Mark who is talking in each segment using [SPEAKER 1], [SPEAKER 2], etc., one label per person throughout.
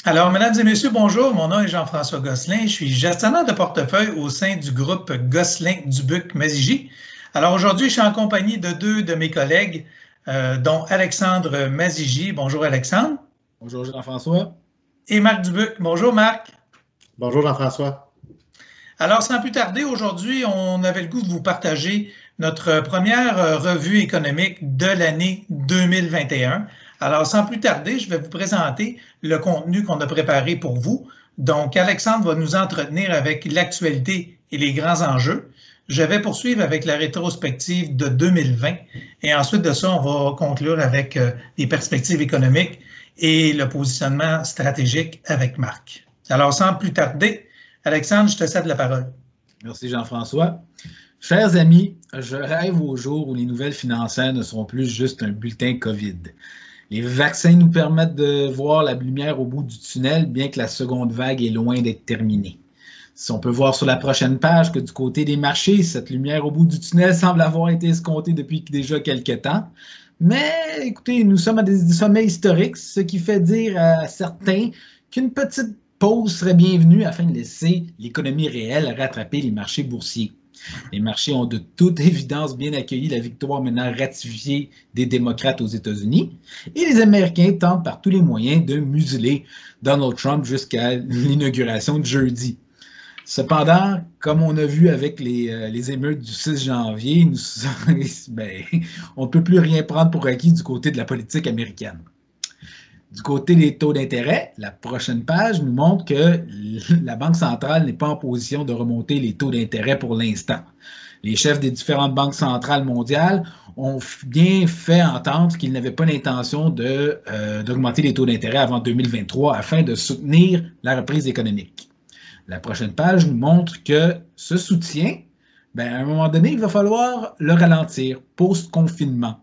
[SPEAKER 1] Alors, mesdames et messieurs, bonjour. Mon nom est Jean-François Gosselin. Je suis gestionnaire de portefeuille au sein du groupe Gosselin-Dubuc-Mazigy. Alors, aujourd'hui, je suis en compagnie de deux de mes collègues, dont Alexandre Mazigy. Bonjour, Alexandre.
[SPEAKER 2] Bonjour Jean-François.
[SPEAKER 1] Et Marc Dubuc. Bonjour, Marc.
[SPEAKER 3] Bonjour Jean-François.
[SPEAKER 1] Alors, sans plus tarder, aujourd'hui, on avait le goût de vous partager notre première revue économique de l'année 2021. Alors, sans plus tarder, je vais vous présenter le contenu qu'on a préparé pour vous. Donc, Alexandre va nous entretenir avec l'actualité et les grands enjeux. Je vais poursuivre avec la rétrospective de 2020 et ensuite de ça, on va conclure avec les perspectives économiques et le positionnement stratégique avec Marc. Alors, sans plus tarder, Alexandre, je te cède la parole.
[SPEAKER 2] Merci Jean-François. Chers amis, je rêve au jour où les nouvelles financières ne seront plus juste un bulletin COVID. Les vaccins nous permettent de voir la lumière au bout du tunnel, bien que la seconde vague est loin d'être terminée. Si on peut voir sur la prochaine page que du côté des marchés, cette lumière au bout du tunnel semble avoir été escomptée depuis déjà quelques temps. Mais écoutez, nous sommes à des sommets historiques, ce qui fait dire à certains qu'une petite pause serait bienvenue afin de laisser l'économie réelle rattraper les marchés boursiers. Les marchés ont de toute évidence bien accueilli la victoire maintenant ratifiée des démocrates aux États-Unis et les Américains tentent par tous les moyens de museler Donald Trump jusqu'à l'inauguration de jeudi. Cependant, comme on a vu avec les émeutes du 6 janvier, on ne peut plus rien prendre pour acquis du côté de la politique américaine. Du côté des taux d'intérêt, la prochaine page nous montre que la Banque centrale n'est pas en position de remonter les taux d'intérêt pour l'instant. Les chefs des différentes banques centrales mondiales ont bien fait entendre qu'ils n'avaient pas l'intention d'augmenter les taux d'intérêt avant 2023 afin de soutenir la reprise économique. La prochaine page nous montre que ce soutien, à un moment donné, il va falloir le ralentir post-confinement.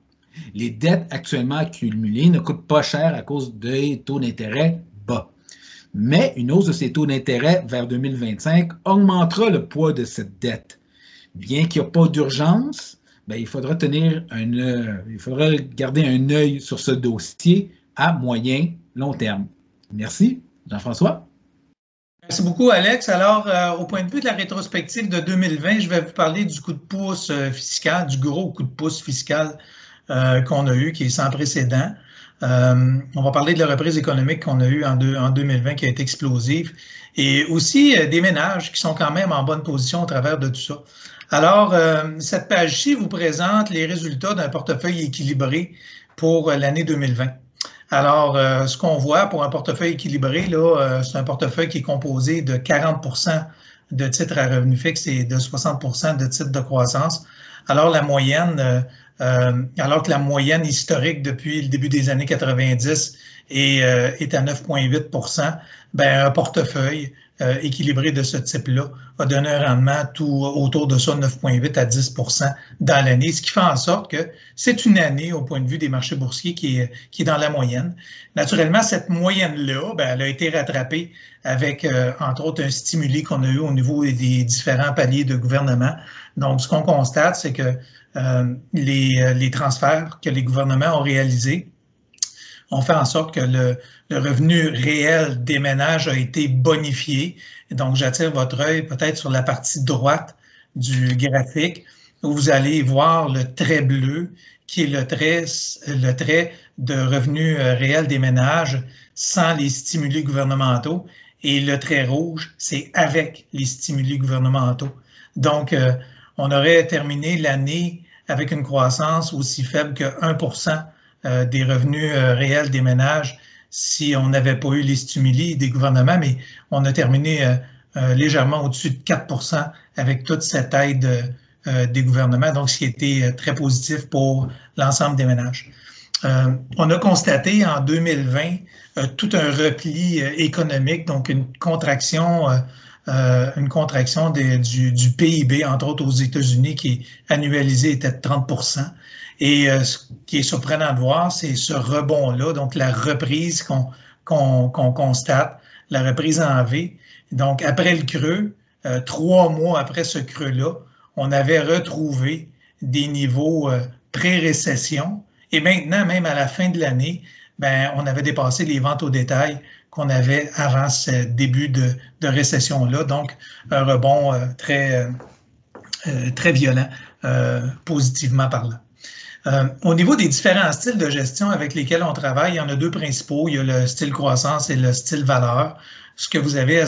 [SPEAKER 2] Les dettes actuellement accumulées ne coûtent pas cher à cause des taux d'intérêt bas. Mais une hausse de ces taux d'intérêt vers 2025 augmentera le poids de cette dette. Bien qu'il n'y ait pas d'urgence, il faudra garder un œil sur ce dossier à moyen, long terme. Merci, Jean-François.
[SPEAKER 1] Merci beaucoup, Alex. Alors, au point de vue de la rétrospective de 2020, je vais vous parler du coup de pouce fiscal, du gros coup de pouce fiscal qu'on a eu, qui est sans précédent. On va parler de la reprise économique qu'on a eue en 2020, qui a été explosive, et aussi des ménages qui sont quand même en bonne position au travers de tout ça. Alors, cette page-ci vous présente les résultats d'un portefeuille équilibré pour l'année 2020. Alors, ce qu'on voit pour un portefeuille équilibré, là, c'est un portefeuille qui est composé de 40% de titres à revenu fixe et de 60% de titres de croissance. Alors, alors que la moyenne historique depuis le début des années 90 est à 9,8 %, un portefeuille équilibré de ce type-là a donné un rendement tout autour de ça, 9,8 à 10 % dans l'année, ce qui fait en sorte que c'est une année, au point de vue des marchés boursiers, qui est dans la moyenne. Naturellement, cette moyenne-là, elle a été rattrapée avec, entre autres, un stimuli qu'on a eu au niveau des différents paliers de gouvernement. Donc, ce qu'on constate, c'est que les transferts que les gouvernements ont réalisés ont fait en sorte que le revenu réel des ménages a été bonifié. Et donc, j'attire votre œil peut-être sur la partie droite du graphique où vous allez voir le trait bleu qui est le trait de revenu réel des ménages sans les stimuli gouvernementaux, et le trait rouge, c'est avec les stimuli gouvernementaux. Donc, on aurait terminé l'année avec une croissance aussi faible que 1 % des revenus réels des ménages si on n'avait pas eu les stimuli des gouvernements, mais on a terminé légèrement au-dessus de 4 % avec toute cette aide des gouvernements, donc ce qui était très positif pour l'ensemble des ménages. On a constaté en 2020 tout un repli économique, donc une contraction du PIB, entre autres aux États-Unis, qui annualisé était de 30 %. Et ce qui est surprenant de voir, c'est ce rebond-là, donc la reprise qu'on constate, la reprise en V. Donc, après le creux, 3 mois après ce creux-là, on avait retrouvé des niveaux pré-récession. Et maintenant, même à la fin de l'année, ben, on avait dépassé les ventes au détail qu'on avait avant ce début de récession-là. Donc, un rebond très violent, positivement parlant. Au niveau des différents styles de gestion avec lesquels on travaille, il y en a deux principaux. Il y a le style croissance et le style valeur. Ce que vous avez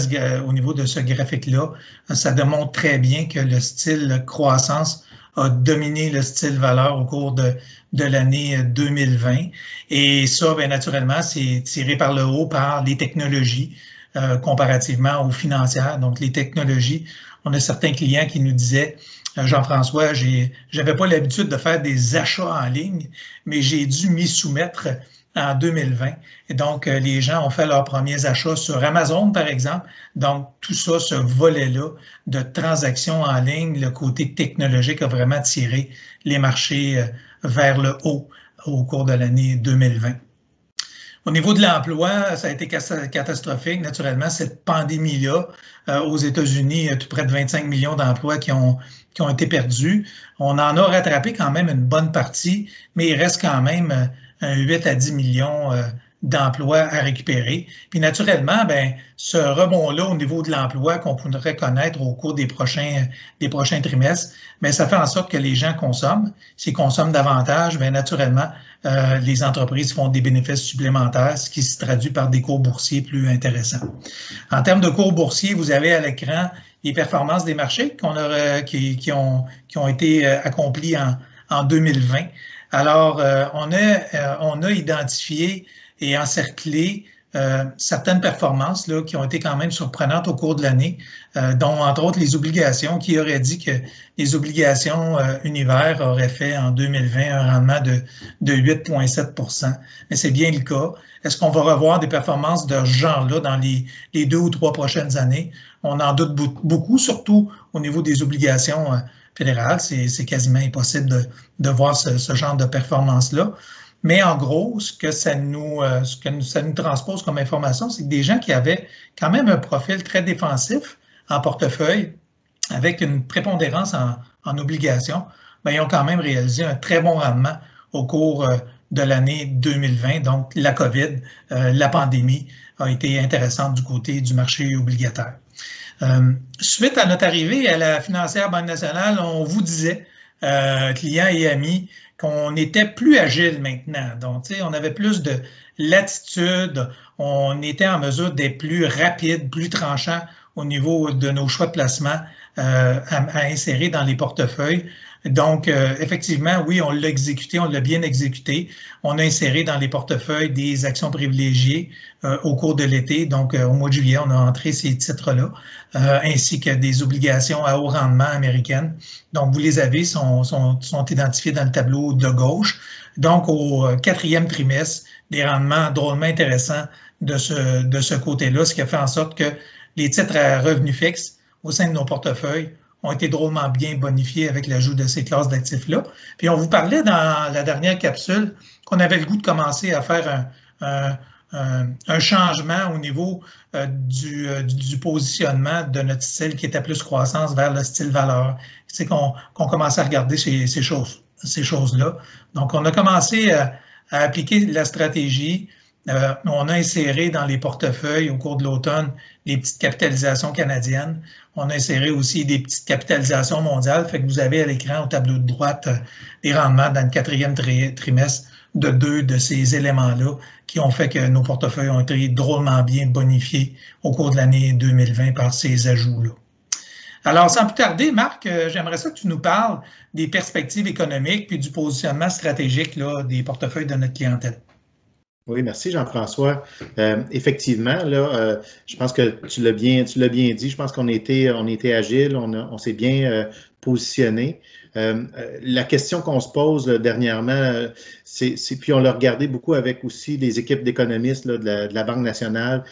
[SPEAKER 1] au niveau de ce graphique-là, ça démontre très bien que le style croissance a dominé le style valeur au cours de l'année 2020. Et ça, bien naturellement, c'est tiré par le haut par les technologies comparativement aux financières. Donc, les technologies, on a certains clients qui nous disaient Jean-François, j'avais pas l'habitude de faire des achats en ligne, mais j'ai dû m'y soumettre en 2020. Et donc, les gens ont fait leurs premiers achats sur Amazon, par exemple. Donc, tout ça, ce volet-là de transactions en ligne, le côté technologique a vraiment tiré les marchés vers le haut au cours de l'année 2020. Au niveau de l'emploi, ça a été catastrophique. Naturellement, cette pandémie-là, aux États-Unis, tout près de 25 millions d'emplois qui ont été perdus. On en a rattrapé quand même une bonne partie, mais il reste quand même 8 à 10 millions d'emplois à récupérer. Puis naturellement, ben, ce rebond-là au niveau de l'emploi qu'on pourrait connaître au cours des prochains trimestres, bien, ça fait en sorte que les gens consomment. S'ils consomment davantage, bien, naturellement, les entreprises font des bénéfices supplémentaires, ce qui se traduit par des cours boursiers plus intéressants. En termes de cours boursiers, vous avez à l'écran les performances des marchés qui ont été accomplies en 2020. Alors, on a identifié et encerclé certaines performances là, qui ont été quand même surprenantes au cours de l'année, dont entre autres les obligations, qui auraient dit que les obligations univers auraient fait en 2020 un rendement de 8,7 %. Mais c'est bien le cas. Est-ce qu'on va revoir des performances de ce genre-là dans les 2 ou 3 prochaines années? On en doute beaucoup, surtout au niveau des obligations fédérales. C'est quasiment impossible de voir ce genre de performance-là. Mais en gros, ce que ça nous transpose comme information, c'est que des gens qui avaient quand même un profil très défensif en portefeuille, avec une prépondérance en obligations, bien, ils ont quand même réalisé un très bon rendement au cours de l'année 2020. Donc, la COVID, la pandémie a été intéressante du côté du marché obligataire. Suite à notre arrivée à la financière Banque nationale, on vous disait, clients et amis, qu'on était plus agile maintenant. Donc, tu sais, on avait plus de latitude, on était en mesure d'être plus rapide, plus tranchant au niveau de nos choix de placement à insérer dans les portefeuilles. Donc, effectivement, oui, on l'a exécuté, on l'a bien exécuté. On a inséré dans les portefeuilles des actions privilégiées au cours de l'été. Donc, au mois de juillet, on a entré ces titres-là, ainsi que des obligations à haut rendement américaines. Donc, vous les avez, sont identifiés dans le tableau de gauche. Donc, au 4e trimestre, des rendements drôlement intéressants de ce côté-là, ce qui a fait en sorte que les titres à revenus fixes au sein de nos portefeuilles ont été drôlement bien bonifiés avec l'ajout de ces classes d'actifs-là. Puis on vous parlait dans la dernière capsule qu'on avait le goût de commencer à faire un changement au niveau du positionnement de notre style qui était plus croissance vers le style valeur. C'est qu'on commençait à regarder ces choses-là. Donc, on a commencé à appliquer la stratégie. On a inséré dans les portefeuilles au cours de l'automne les petites capitalisations canadiennes. On a inséré aussi des petites capitalisations mondiales. Fait que vous avez à l'écran, au tableau de droite, les rendements dans le 4e trimestre de 2 de ces éléments-là qui ont fait que nos portefeuilles ont été drôlement bien bonifiés au cours de l'année 2020 par ces ajouts-là. Alors, sans plus tarder, Marc, j'aimerais ça que tu nous parles des perspectives économiques puis du positionnement stratégique là, des portefeuilles de notre clientèle.
[SPEAKER 3] Oui, merci Jean-François. Effectivement, là, je pense que tu l'as bien dit. Je pense qu'on était agile, on s'est bien positionné. La question qu'on se pose là, dernièrement, puis on l'a regardé beaucoup avec aussi des équipes d'économistes de la Banque nationale,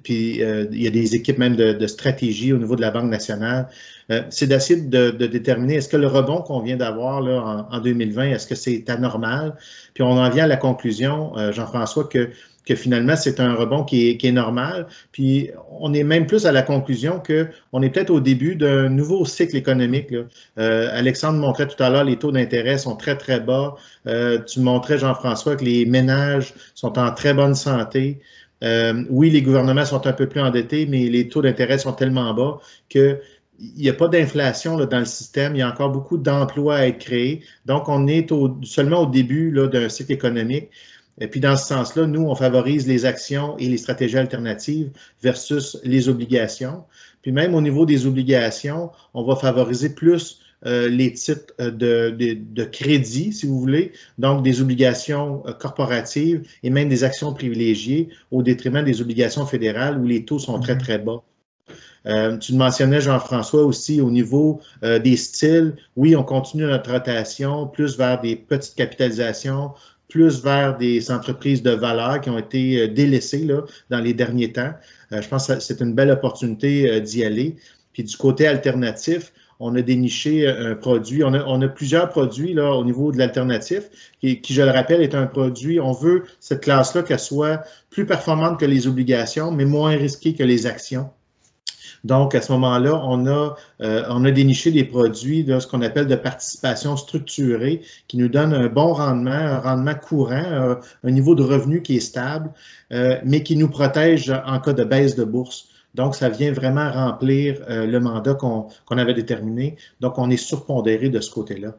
[SPEAKER 3] puis il y a des équipes même de stratégie au niveau de la Banque nationale. C'est d'essayer de déterminer est-ce que le rebond qu'on vient d'avoir là en 2020, est-ce que c'est anormal? Puis on en vient à la conclusion, Jean-François, que que finalement, c'est un rebond qui est normal. Puis, on est même plus à la conclusion qu'on est peut-être au début d'un nouveau cycle économique. Alexandre montrait tout à l'heure, les taux d'intérêt sont très, très bas. Tu montrais, Jean-François, que les ménages sont en très bonne santé. Oui, les gouvernements sont un peu plus endettés, mais les taux d'intérêt sont tellement bas qu'il n'y a pas d'inflation dans le système. Il y a encore beaucoup d'emplois à être créés. Donc, on est seulement au début d'un cycle économique. Et puis, dans ce sens-là, nous, on favorise les actions et les stratégies alternatives versus les obligations. Puis même au niveau des obligations, on va favoriser plus les titres de crédit, si vous voulez, donc des obligations corporatives et même des actions privilégiées au détriment des obligations fédérales où les taux sont très, très bas. Tu le mentionnais, Jean-François, aussi au niveau des styles. Oui, on continue notre rotation plus vers des petites capitalisations, plus vers des entreprises de valeur qui ont été délaissées là, dans les derniers temps. Je pense que c'est une belle opportunité d'y aller. Puis du côté alternatif, on a déniché un produit. On a plusieurs produits là, au niveau de l'alternatif qui, je le rappelle, est un produit. On veut cette classe-là qu'elle soit plus performante que les obligations, mais moins risquée que les actions. Donc, à ce moment-là, on a déniché des produits, là, ce qu'on appelle de participation structurée, qui nous donne un bon rendement, un rendement courant, un niveau de revenu qui est stable, mais qui nous protège en cas de baisse de bourse. Donc, ça vient vraiment remplir le mandat qu'on avait déterminé. Donc, on est surpondéré de ce côté-là.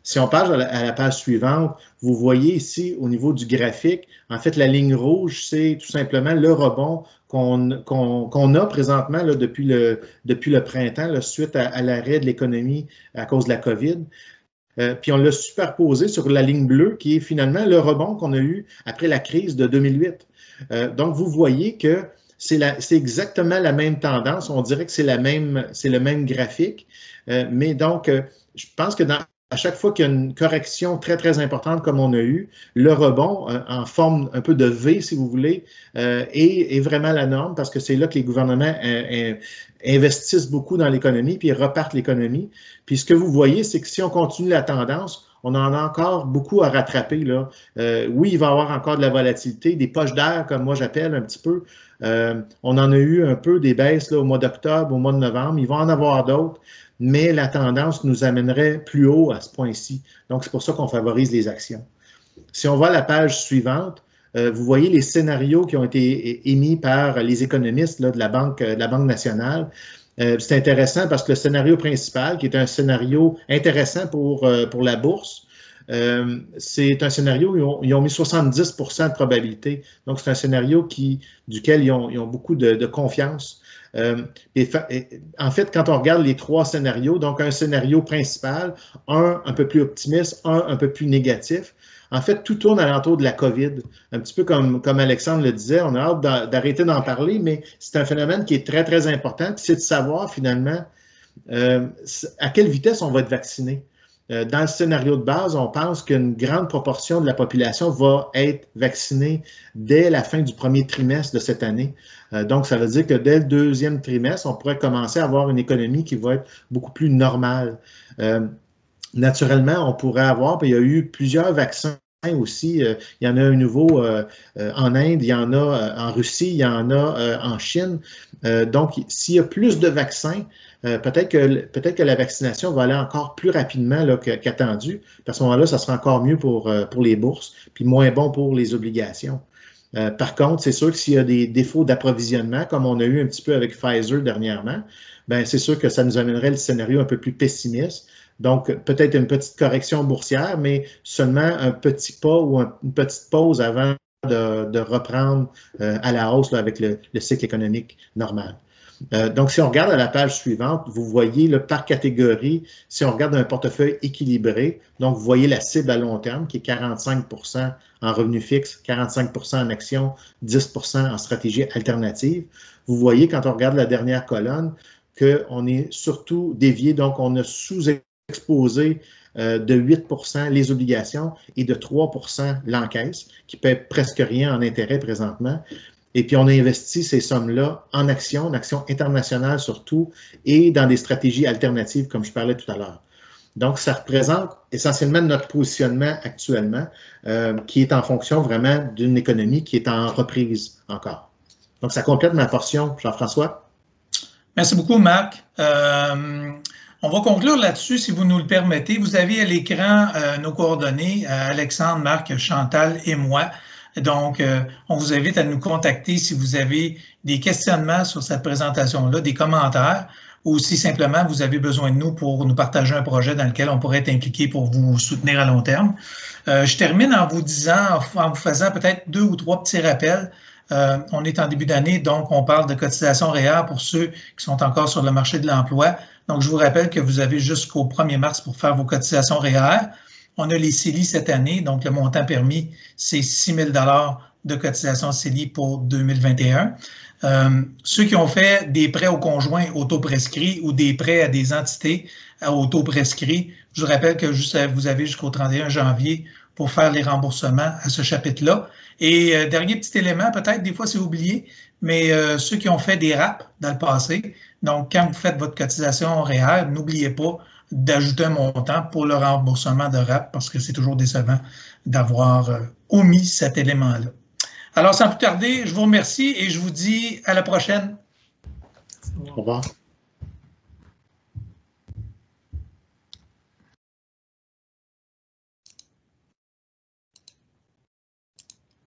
[SPEAKER 3] Si on passe à la page suivante, vous voyez ici au niveau du graphique, en fait, la ligne rouge, c'est tout simplement le rebond qu'on a présentement là, depuis le printemps, là, suite à l'arrêt de l'économie à cause de la COVID. Puis on l'a superposé sur la ligne bleue, qui est finalement le rebond qu'on a eu après la crise de 2008. Donc, vous voyez que c'est exactement la même tendance. On dirait que c'est le même graphique. Mais donc, je pense que à chaque fois qu'il y a une correction très, très importante comme on a eu, le rebond en forme un peu de V, si vous voulez, est vraiment la norme parce que c'est là que les gouvernements investissent beaucoup dans l'économie puis ils repartent l'économie. Puis ce que vous voyez, c'est que si on continue la tendance, on en a encore beaucoup à rattraper, là. Oui, il va y avoir encore de la volatilité, des poches d'air, comme moi j'appelle un petit peu. On en a eu un peu des baisses là, au mois d'octobre, au mois de novembre. Il va en avoir d'autres, mais la tendance nous amènerait plus haut à ce point-ci. Donc, c'est pour ça qu'on favorise les actions. Si on va à la page suivante, vous voyez les scénarios qui ont été émis par les économistes là, de la Banque nationale. C'est intéressant parce que le scénario principal, qui est un scénario intéressant pour la bourse, c'est un scénario où ils ont mis 70% de probabilité. Donc, c'est un scénario duquel ils ont beaucoup de confiance. En fait, quand on regarde les trois scénarios, donc un scénario principal, un peu plus optimiste, un peu plus négatif, en fait, tout tourne alentour de la COVID. Un petit peu comme Alexandre le disait, on a hâte d'arrêter d'en parler, mais c'est un phénomène qui est très, très important. C'est de savoir finalement à quelle vitesse on va être vacciné. Dans le scénario de base, on pense qu'une grande proportion de la population va être vaccinée dès la fin du premier trimestre de cette année. Donc, ça veut dire que dès le deuxième trimestre, on pourrait commencer à avoir une économie qui va être beaucoup plus normale. Naturellement, on pourrait avoir, puis il y a eu plusieurs vaccins aussi. Il y en a un nouveau en Inde, il y en a en Russie, il y en a en Chine. Donc, s'il y a plus de vaccins, peut-être que la vaccination va aller encore plus rapidement qu'attendu. À ce moment-là, ça sera encore mieux pour les bourses, puis moins bon pour les obligations. Par contre, c'est sûr que s'il y a des défauts d'approvisionnement, comme on a eu un petit peu avec Pfizer dernièrement, ben c'est sûr que ça nous amènerait le scénario un peu plus pessimiste. Donc, peut-être une petite correction boursière, mais seulement un petit pas ou une petite pause avant de reprendre à la hausse là, avec le cycle économique normal. Donc, si on regarde à la page suivante, vous voyez là, par catégorie, si on regarde un portefeuille équilibré, donc vous voyez la cible à long terme qui est 45% en revenu fixe, 45% en actions, 10% en stratégie alternative. Vous voyez quand on regarde la dernière colonne qu'on est surtout dévié, donc on a sous-exposé de 8% les obligations et de 3% l'encaisse, qui paie presque rien en intérêt présentement. Et puis, on a investi ces sommes-là en actions internationales surtout, et dans des stratégies alternatives, comme je parlais tout à l'heure. Donc, ça représente essentiellement notre positionnement actuellement, qui est en fonction vraiment d'une économie qui est en reprise encore. Donc, ça complète ma portion. Jean-François?
[SPEAKER 1] Merci beaucoup, Marc. On va conclure là-dessus, si vous nous le permettez. Vous avez à l'écran nos coordonnées, Alexandre, Marc, Chantal et moi. Donc, on vous invite à nous contacter si vous avez des questionnements sur cette présentation-là, des commentaires, ou si simplement vous avez besoin de nous pour nous partager un projet dans lequel on pourrait être impliqué pour vous soutenir à long terme. Je termine en vous disant, en vous faisant peut-être 2 ou 3 petits rappels. On est en début d'année, donc on parle de cotisation REER pour ceux qui sont encore sur le marché de l'emploi. Donc, je vous rappelle que vous avez jusqu'au 1er mars pour faire vos cotisations REER. On a les CELI cette année, donc le montant permis, c'est 6 000 $ de cotisation CELI pour 2021. Ceux qui ont fait des prêts aux conjoints auto-prescrits ou des prêts à des entités auto-prescrits, je vous rappelle que vous avez jusqu'au 31 janvier pour faire les remboursements à ce chapitre-là. Et dernier petit élément, peut-être des fois c'est oublié, mais ceux qui ont fait des RAP dans le passé, donc quand vous faites votre cotisation REER, n'oubliez pas d'ajouter un montant pour le remboursement de RAP parce que c'est toujours décevant d'avoir omis cet élément-là. Alors, sans plus tarder, je vous remercie et je vous dis à la prochaine.
[SPEAKER 3] Au revoir.